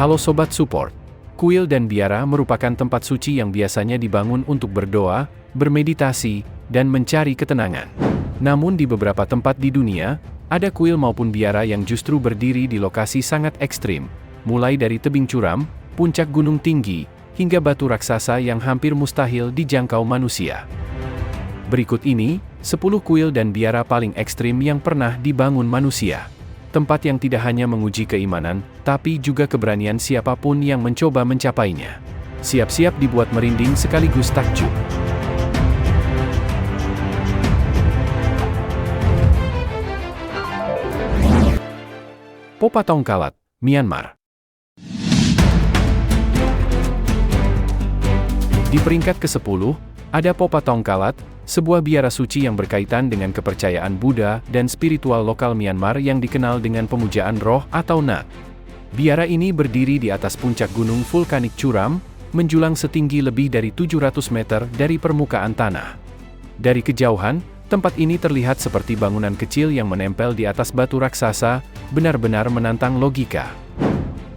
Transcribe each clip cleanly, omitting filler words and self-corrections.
Halo Sobat Support. Kuil dan biara merupakan tempat suci yang biasanya dibangun untuk berdoa, bermeditasi, dan mencari ketenangan. Namun di beberapa tempat di dunia, ada kuil maupun biara yang justru berdiri di lokasi sangat ekstrim, mulai dari tebing curam, puncak gunung tinggi, hingga batu raksasa yang hampir mustahil dijangkau manusia. Berikut ini, 10 kuil dan biara paling ekstrim yang pernah dibangun manusia. Tempat yang tidak hanya menguji keimanan, tapi juga keberanian siapapun yang mencoba mencapainya. Siap-siap dibuat merinding sekaligus takjub. Popa Tongkalat, Myanmar. Di peringkat ke-10, ada Popa Tongkalat, sebuah biara suci yang berkaitan dengan kepercayaan Buddha dan spiritual lokal Myanmar yang dikenal dengan pemujaan roh atau Nat. Biara ini berdiri di atas puncak gunung vulkanik curam, menjulang setinggi lebih dari 700 meter dari permukaan tanah. Dari kejauhan, tempat ini terlihat seperti bangunan kecil yang menempel di atas batu raksasa, benar-benar menantang logika.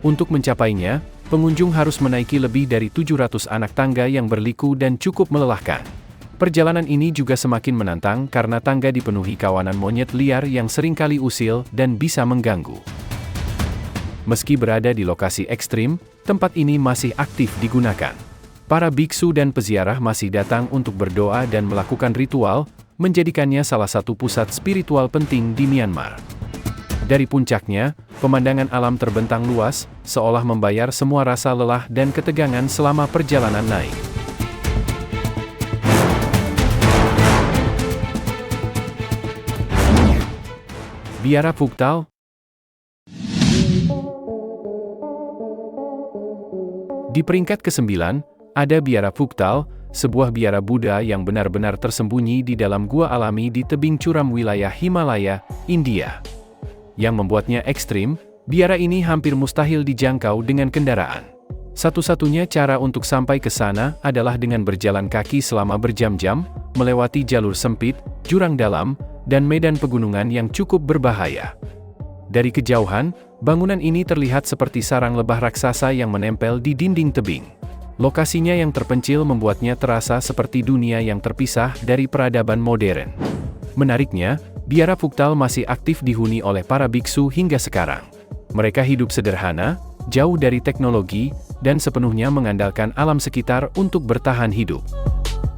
Untuk mencapainya, pengunjung harus menaiki lebih dari 700 anak tangga yang berliku dan cukup melelahkan. Perjalanan ini juga semakin menantang karena tangga dipenuhi kawanan monyet liar yang seringkali usil dan bisa mengganggu. Meski berada di lokasi ekstrim, tempat ini masih aktif digunakan. Para biksu dan peziarah masih datang untuk berdoa dan melakukan ritual, menjadikannya salah satu pusat spiritual penting di Myanmar. Dari puncaknya, pemandangan alam terbentang luas, seolah membayar semua rasa lelah dan ketegangan selama perjalanan naik. Biara Phuktal. Di peringkat ke-9, ada Biara Phuktal, sebuah biara Buddha yang benar-benar tersembunyi di dalam gua alami di tebing curam wilayah Himalaya, India. Yang membuatnya ekstrim, biara ini hampir mustahil dijangkau dengan kendaraan. Satu-satunya cara untuk sampai ke sana adalah dengan berjalan kaki selama berjam-jam, melewati jalur sempit, jurang dalam, dan medan pegunungan yang cukup berbahaya. Dari kejauhan, bangunan ini terlihat seperti sarang lebah raksasa yang menempel di dinding tebing. Lokasinya yang terpencil membuatnya terasa seperti dunia yang terpisah dari peradaban modern. Menariknya, biara Phuktal masih aktif dihuni oleh para biksu hingga sekarang. Mereka hidup sederhana, jauh dari teknologi, dan sepenuhnya mengandalkan alam sekitar untuk bertahan hidup.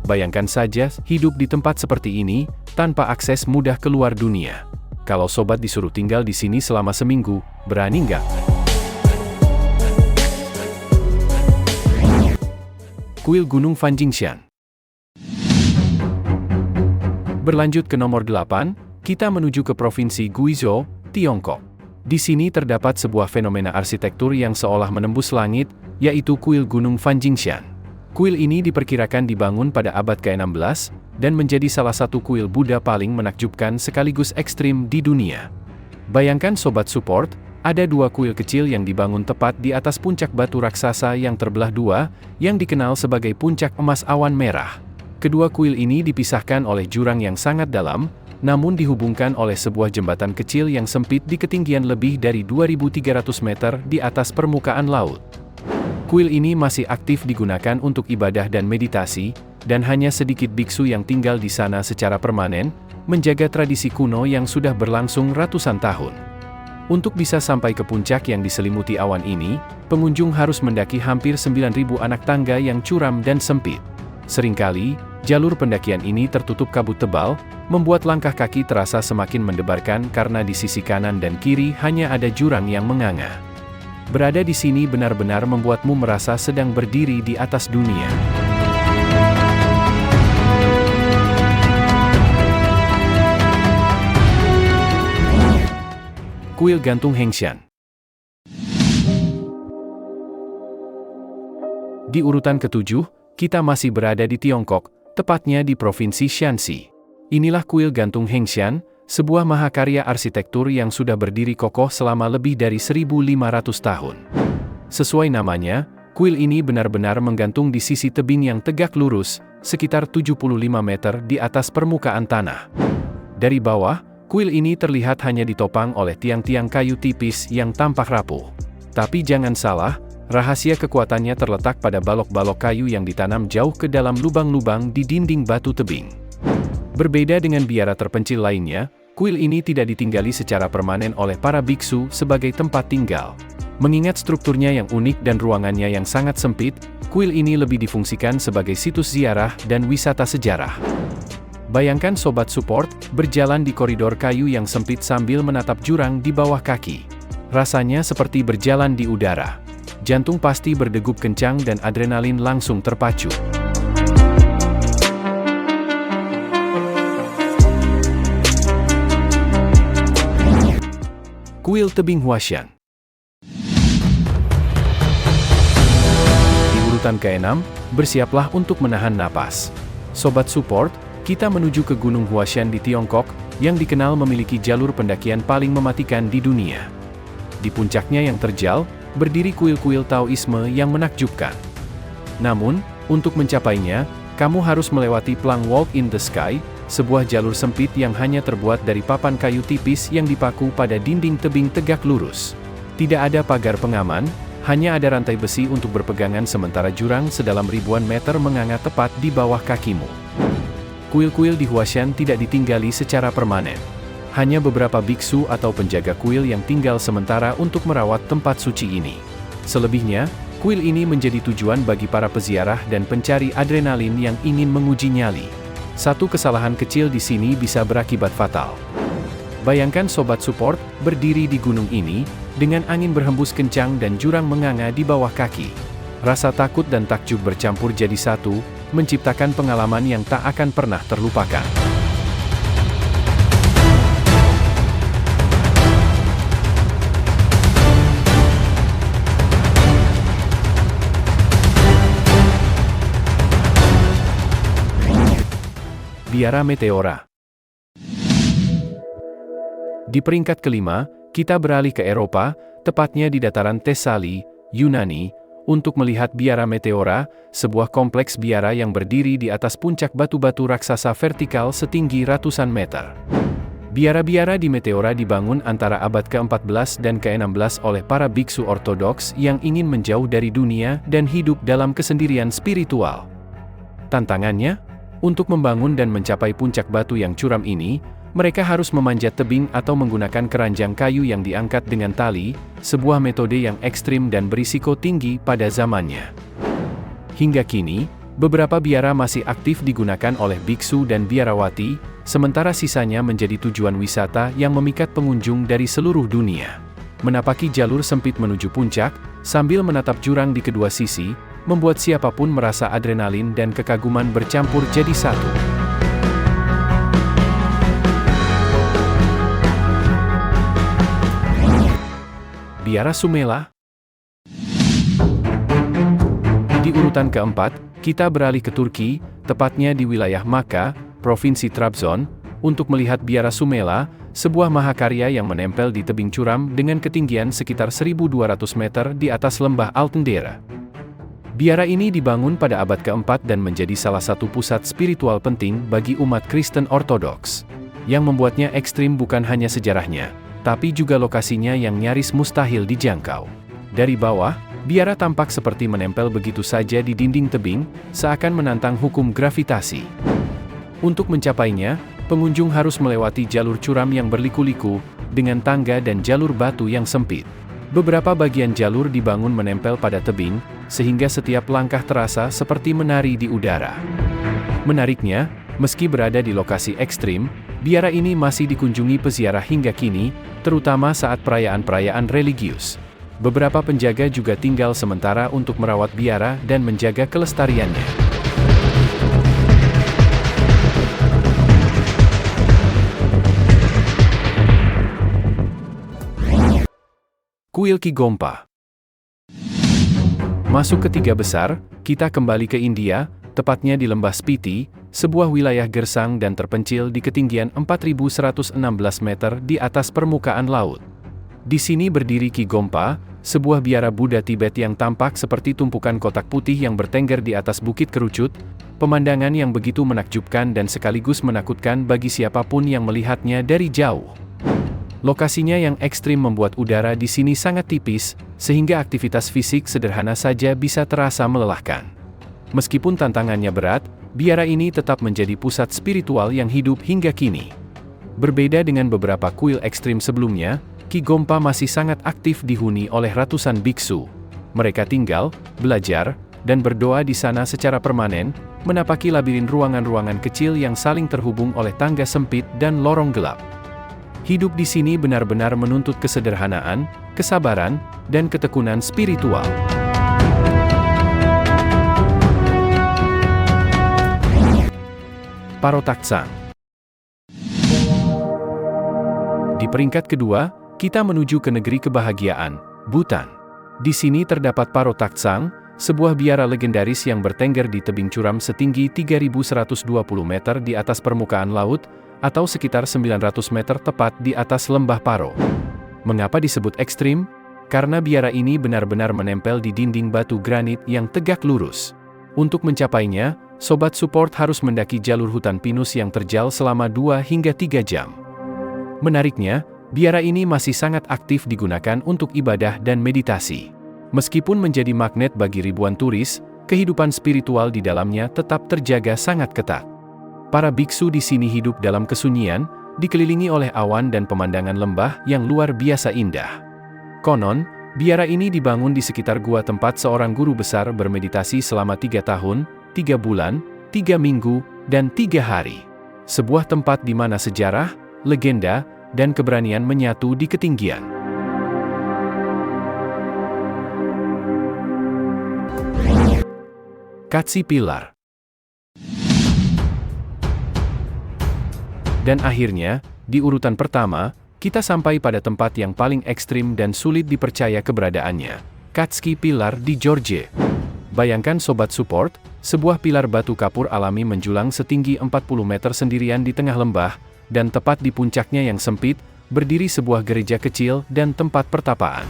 Bayangkan saja hidup di tempat seperti ini, tanpa akses mudah keluar dunia. Kalau sobat disuruh tinggal di sini selama seminggu, berani nggak? Kuil Gunung Fanjingshan. Berlanjut ke nomor 8, kita menuju ke Provinsi Guizhou, Tiongkok. Di sini terdapat sebuah fenomena arsitektur yang seolah menembus langit, yaitu Kuil Gunung Fanjingshan. Kuil ini diperkirakan dibangun pada abad ke-16, dan menjadi salah satu kuil Buddha paling menakjubkan sekaligus ekstrim di dunia. Bayangkan Sobat Support, ada 2 kuil kecil yang dibangun tepat di atas puncak batu raksasa yang terbelah dua, yang dikenal sebagai Puncak Emas Awan Merah. Kedua kuil ini dipisahkan oleh jurang yang sangat dalam, namun dihubungkan oleh sebuah jembatan kecil yang sempit di ketinggian lebih dari 2.300 meter di atas permukaan laut. Kuil ini masih aktif digunakan untuk ibadah dan meditasi, dan hanya sedikit biksu yang tinggal di sana secara permanen, menjaga tradisi kuno yang sudah berlangsung ratusan tahun. Untuk bisa sampai ke puncak yang diselimuti awan ini, pengunjung harus mendaki hampir 9.000 anak tangga yang curam dan sempit. Seringkali, jalur pendakian ini tertutup kabut tebal, membuat langkah kaki terasa semakin mendebarkan karena di sisi kanan dan kiri hanya ada jurang yang menganga. Berada di sini benar-benar membuatmu merasa sedang berdiri di atas dunia. Kuil Gantung Hengshan. Di urutan ke-7, kita masih berada di Tiongkok, tepatnya di Provinsi Shanxi. Inilah Kuil Gantung Hengshan, sebuah mahakarya arsitektur yang sudah berdiri kokoh selama lebih dari 1.500 tahun. Sesuai namanya, kuil ini benar-benar menggantung di sisi tebing yang tegak lurus, sekitar 75 meter di atas permukaan tanah. Dari bawah, kuil ini terlihat hanya ditopang oleh tiang-tiang kayu tipis yang tampak rapuh. Tapi jangan salah, rahasia kekuatannya terletak pada balok-balok kayu yang ditanam jauh ke dalam lubang-lubang di dinding batu tebing. Berbeda dengan biara terpencil lainnya, kuil ini tidak ditinggali secara permanen oleh para biksu sebagai tempat tinggal. Mengingat strukturnya yang unik dan ruangannya yang sangat sempit, kuil ini lebih difungsikan sebagai situs ziarah dan wisata sejarah. Bayangkan sobat support, berjalan di koridor kayu yang sempit sambil menatap jurang di bawah kaki. Rasanya seperti berjalan di udara. Jantung pasti berdegup kencang dan adrenalin langsung terpacu. Kuil Tebing Huashan. Di urutan ke-6, bersiaplah untuk menahan napas. Sobat support, kita menuju ke Gunung Huashan di Tiongkok, yang dikenal memiliki jalur pendakian paling mematikan di dunia. Di puncaknya yang terjal, berdiri kuil-kuil Taoisme yang menakjubkan. Namun, untuk mencapainya, kamu harus melewati Plank Walk in the Sky, sebuah jalur sempit yang hanya terbuat dari papan kayu tipis yang dipaku pada dinding tebing tegak lurus. Tidak ada pagar pengaman, hanya ada rantai besi untuk berpegangan sementara jurang sedalam ribuan meter menganga tepat di bawah kakimu. Kuil-kuil di Huashan tidak ditinggali secara permanen. Hanya beberapa biksu atau penjaga kuil yang tinggal sementara untuk merawat tempat suci ini. Selebihnya, kuil ini menjadi tujuan bagi para peziarah dan pencari adrenalin yang ingin menguji nyali. Satu kesalahan kecil di sini bisa berakibat fatal. Bayangkan sobat support, berdiri di gunung ini, dengan angin berhembus kencang dan jurang menganga di bawah kaki. Rasa takut dan takjub bercampur jadi satu, menciptakan pengalaman yang tak akan pernah terlupakan. Biara Meteora. Di peringkat kelima, kita beralih ke Eropa, tepatnya di dataran Thesali, Yunani, untuk melihat Biara Meteora, sebuah kompleks biara yang berdiri di atas puncak batu-batu raksasa vertikal setinggi ratusan meter. Biara-biara di Meteora dibangun antara abad ke-14 dan ke-16 oleh para biksu ortodoks yang ingin menjauh dari dunia dan hidup dalam kesendirian spiritual. Tantangannya, untuk membangun dan mencapai puncak batu yang curam ini, mereka harus memanjat tebing atau menggunakan keranjang kayu yang diangkat dengan tali, sebuah metode yang ekstrim dan berisiko tinggi pada zamannya. Hingga kini, beberapa biara masih aktif digunakan oleh biksu dan biarawati, sementara sisanya menjadi tujuan wisata yang memikat pengunjung dari seluruh dunia. Menapaki jalur sempit menuju puncak, sambil menatap jurang di kedua sisi, membuat siapapun merasa adrenalin dan kekaguman bercampur jadi satu. Biara Sumela. Di urutan keempat, kita beralih ke Turki, tepatnya di wilayah Makkah, Provinsi Trabzon, untuk melihat Biara Sumela, sebuah mahakarya yang menempel di tebing curam dengan ketinggian sekitar 1.200 meter di atas lembah Altendera. Biara ini dibangun pada abad keempat dan menjadi salah satu pusat spiritual penting bagi umat Kristen Ortodoks. Yang membuatnya ekstrim bukan hanya sejarahnya, tapi juga lokasinya yang nyaris mustahil dijangkau. Dari bawah, biara tampak seperti menempel begitu saja di dinding tebing, seakan menantang hukum gravitasi. Untuk mencapainya, pengunjung harus melewati jalur curam yang berliku-liku, dengan tangga dan jalur batu yang sempit. Beberapa bagian jalur dibangun menempel pada tebing, sehingga setiap langkah terasa seperti menari di udara. Menariknya, meski berada di lokasi ekstrim, biara ini masih dikunjungi peziarah hingga kini, terutama saat perayaan-perayaan religius. Beberapa penjaga juga tinggal sementara untuk merawat biara dan menjaga kelestariannya. Kuil Ki Gompa. Masuk ke tiga besar, kita kembali ke India, tepatnya di Lembah Spiti, sebuah wilayah gersang dan terpencil di ketinggian 4.116 meter di atas permukaan laut. Di sini berdiri Ki Gompa, sebuah biara Buddha Tibet yang tampak seperti tumpukan kotak putih yang bertengger di atas bukit kerucut, pemandangan yang begitu menakjubkan dan sekaligus menakutkan bagi siapapun yang melihatnya dari jauh. Lokasinya yang ekstrim membuat udara di sini sangat tipis, sehingga aktivitas fisik sederhana saja bisa terasa melelahkan. Meskipun tantangannya berat, biara ini tetap menjadi pusat spiritual yang hidup hingga kini. Berbeda dengan beberapa kuil ekstrim sebelumnya, Ki Gompa masih sangat aktif dihuni oleh ratusan biksu. Mereka tinggal, belajar, dan berdoa di sana secara permanen, menapaki labirin ruangan-ruangan kecil yang saling terhubung oleh tangga sempit dan lorong gelap. Hidup di sini benar-benar menuntut kesederhanaan, kesabaran, dan ketekunan spiritual. Parotaksang. Di peringkat kedua, kita menuju ke negeri kebahagiaan, Bhutan. Di sini terdapat Parotaksang, sebuah biara legendaris yang bertengger di tebing curam setinggi 3.120 meter di atas permukaan laut, atau sekitar 900 meter tepat di atas lembah Paro. Mengapa disebut ekstrim? Karena biara ini benar-benar menempel di dinding batu granit yang tegak lurus. Untuk mencapainya, sobat support harus mendaki jalur hutan pinus yang terjal selama 2 hingga 3 jam. Menariknya, biara ini masih sangat aktif digunakan untuk ibadah dan meditasi. Meskipun menjadi magnet bagi ribuan turis, kehidupan spiritual di dalamnya tetap terjaga sangat ketat. Para biksu di sini hidup dalam kesunyian, dikelilingi oleh awan dan pemandangan lembah yang luar biasa indah. Konon, biara ini dibangun di sekitar gua tempat seorang guru besar bermeditasi selama 3 tahun, 3 bulan, 3 minggu, dan 3 hari. Sebuah tempat di mana sejarah, legenda, dan keberanian menyatu di ketinggian. Katsi Pilar. Dan akhirnya, di urutan pertama, kita sampai pada tempat yang paling ekstrim dan sulit dipercaya keberadaannya, Katski Pilar di Georgia. Bayangkan sobat support, sebuah pilar batu kapur alami menjulang setinggi 40 meter sendirian di tengah lembah, dan tepat di puncaknya yang sempit, berdiri sebuah gereja kecil dan tempat pertapaan.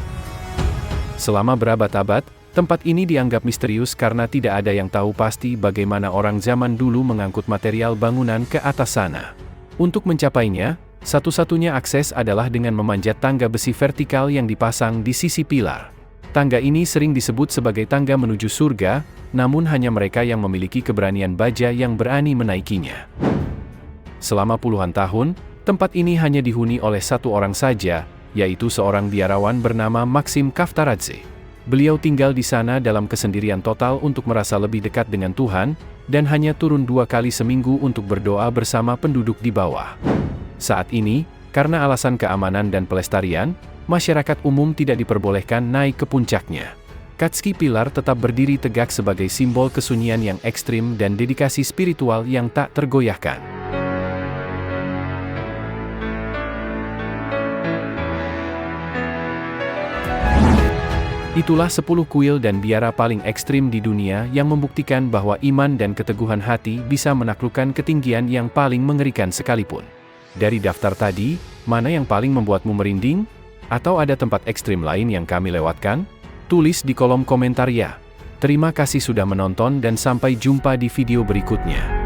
Selama berabad-abad, tempat ini dianggap misterius karena tidak ada yang tahu pasti bagaimana orang zaman dulu mengangkut material bangunan ke atas sana. Untuk mencapainya, satu-satunya akses adalah dengan memanjat tangga besi vertikal yang dipasang di sisi pilar. Tangga ini sering disebut sebagai tangga menuju surga, namun hanya mereka yang memiliki keberanian baja yang berani menaikinya. Selama puluhan tahun, tempat ini hanya dihuni oleh satu orang saja, yaitu seorang biarawan bernama Maxim Kaftaradze. Beliau tinggal di sana dalam kesendirian total untuk merasa lebih dekat dengan Tuhan, dan hanya turun 2 kali seminggu untuk berdoa bersama penduduk di bawah. Saat ini, karena alasan keamanan dan pelestarian, masyarakat umum tidak diperbolehkan naik ke puncaknya. Katski Pilar tetap berdiri tegak sebagai simbol kesunyian yang ekstrim dan dedikasi spiritual yang tak tergoyahkan. Itulah 10 kuil dan biara paling ekstrim di dunia yang membuktikan bahwa iman dan keteguhan hati bisa menaklukkan ketinggian yang paling mengerikan sekalipun. Dari daftar tadi, mana yang paling membuatmu merinding? Atau ada tempat ekstrim lain yang kami lewatkan? Tulis di kolom komentar ya. Terima kasih sudah menonton dan sampai jumpa di video berikutnya.